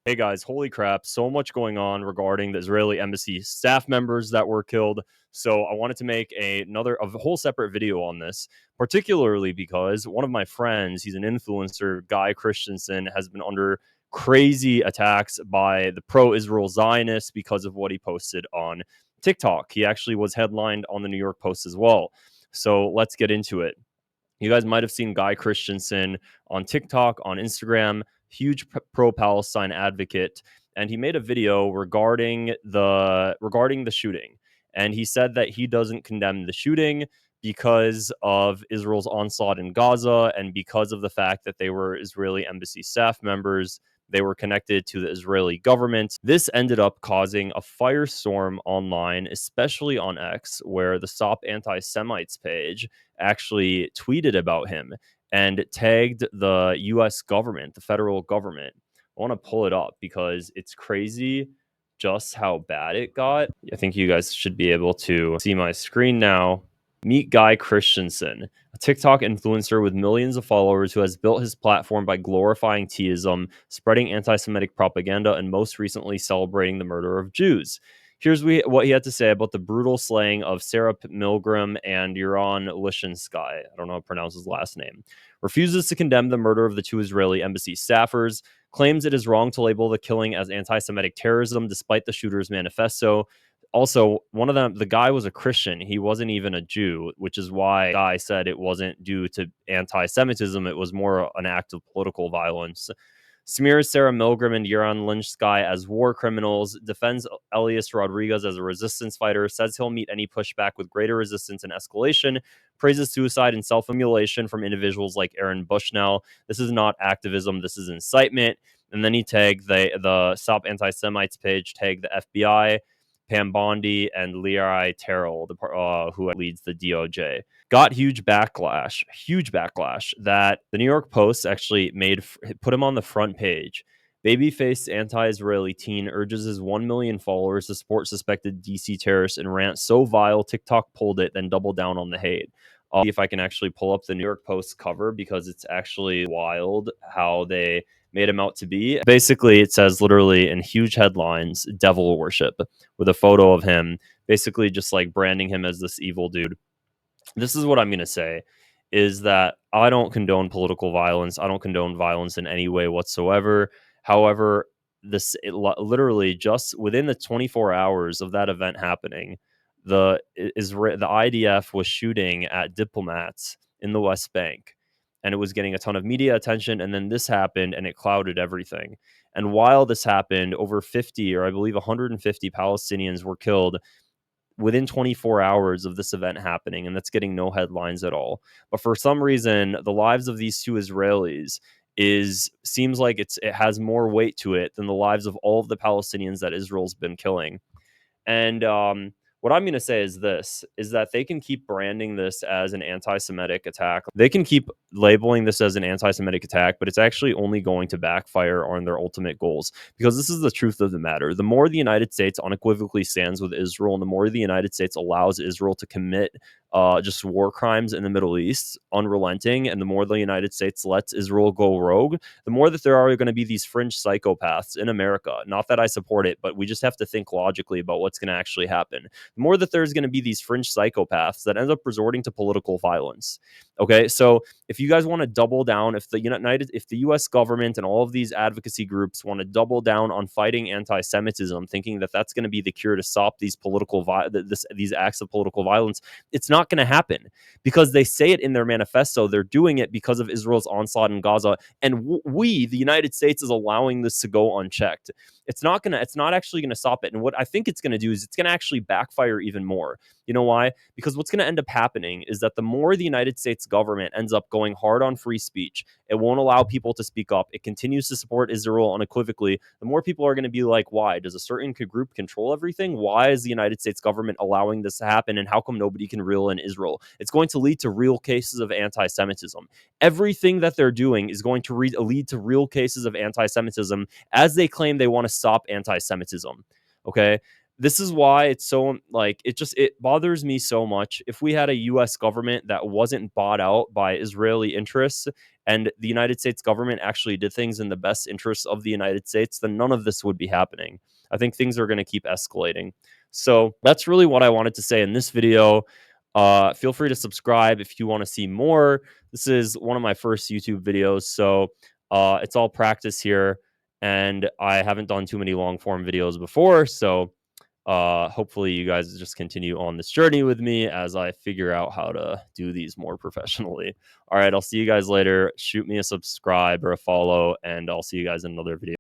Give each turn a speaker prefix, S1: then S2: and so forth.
S1: Hey guys, holy crap, so much going on regarding the Israeli embassy staff members that were killed. So I wanted to make a whole separate video on this, particularly because one of my friends, he's an influencer, Guy Christensen, has been under crazy attacks by the pro-Israel Zionists because of what he posted on TikTok. He actually was headlined on the New York Post as well. So let's get into it. You guys might have seen Guy Christensen on TikTok, on Instagram, huge pro-Palestine advocate, and he made a video regarding the shooting. And he said that he doesn't condemn the shooting because of Israel's onslaught in Gaza and because of the fact that they were Israeli embassy staff members. They were connected to the Israeli government. This ended up causing a firestorm online, especially on X, where the Stop Anti-Semites page actually tweeted about him and tagged the US government, the federal government. I want to pull it up because it's crazy just how bad it got. I think you guys should be able to see my screen now. Meet Guy Christensen, a TikTok influencer with millions of followers who has built his platform by glorifying theism, spreading anti Semitic propaganda, and most recently celebrating the murder of Jews. Here's what he had to say about the brutal slaying of Sarah Milgram and Yaron Lishinsky. I don't know how to pronounce his last name. Refuses to condemn the murder of the two Israeli embassy staffers. Claims it is wrong to label the killing as anti-Semitic terrorism despite the shooter's manifesto. Also, one of them, the guy was a Christian. He wasn't even a Jew, which is why Guy said it wasn't due to anti-Semitism. It was more an act of political violence. Smears Sarah Milgram and Yaron Lynchsky as war criminals, defends Elias Rodriguez as a resistance fighter, says he'll meet any pushback with greater resistance and escalation, praises suicide and self-immolation from individuals like Aaron Bushnell. This is not activism, this is incitement. And then he tagged the Stop Anti-Semites page, tagged the FBI, Pam Bondi, and Leari Terrell, who leads the DOJ. Got huge backlash that the New York Post actually put him on the front page. Babyface anti-Israeli teen urges his 1 million followers to support suspected DC terrorists and rant so vile TikTok pulled it, then doubled down on the hate. See if I can actually pull up the New York Post cover because it's actually wild how they made him out to be. Basically, it says literally in huge headlines, devil worship, with a photo of him, basically just like branding him as this evil dude. This is what I'm going to say is that I don't condone political violence. I don't condone violence in any way whatsoever. However, literally just within the 24 hours of that event happening, the IDF was shooting at diplomats in the West Bank, and it was getting a ton of media attention. And then this happened, and it clouded everything. And while this happened, over 50, or I believe 150 Palestinians were killed within 24 hours of this event happening, and that's getting no headlines at all. But for some reason, the lives of these two Israelis seems like it has more weight to it than the lives of all of the Palestinians that Israel's been killing. And what I'm going to say is this, is that they can keep branding this as an anti-Semitic attack. They can keep labeling this as an anti-Semitic attack, but it's actually only going to backfire on their ultimate goals, because this is the truth of the matter. The more the United States unequivocally stands with Israel, and the more the United States allows Israel to commit just war crimes in the Middle East, unrelenting, and the more the United States lets Israel go rogue, the more that there are going to be these fringe psychopaths in America. Not that I support it, but we just have to think logically about what's going to actually happen. The more that there's going to be these fringe psychopaths that end up resorting to political violence. Okay, so if you guys want to double down, if the U.S. government and all of these advocacy groups want to double down on fighting anti-Semitism, thinking that that's going to be the cure to stop these these acts of political violence, it's not going to happen, because they say it in their manifesto. They're doing it because of Israel's onslaught in Gaza, and we, the United States, is allowing this to go unchecked. It's not actually gonna stop it. And what I think it's gonna do is it's gonna actually backfire even more. You know why? Because what's gonna end up happening is that the more the United States government ends up going hard on free speech, it won't allow people to speak up. It continues to support Israel unequivocally. The more people are gonna be like, why? Does a certain group control everything? Why is the United States government allowing this to happen? And how come nobody can reel in Israel? It's going to lead to real cases of anti-Semitism. Everything that they're doing is going to lead to real cases of anti-Semitism, as they claim they want to stop anti-Semitism. Okay, this is why it's so it bothers me so much. If we had a U.S. government that wasn't bought out by Israeli interests and the United States government actually did things in the best interests of the United States, then none of this would be happening. I think things are going to keep escalating. So that's really what I wanted to say in this video. Feel free to subscribe if you want to see more. This is one of my first YouTube videos, so it's all practice here, and I haven't done too many long form videos before. So hopefully you guys just continue on this journey with me as I figure out how to do these more professionally. All right, I'll see you guys later. Shoot me a subscribe or a follow, and I'll see you guys in another video.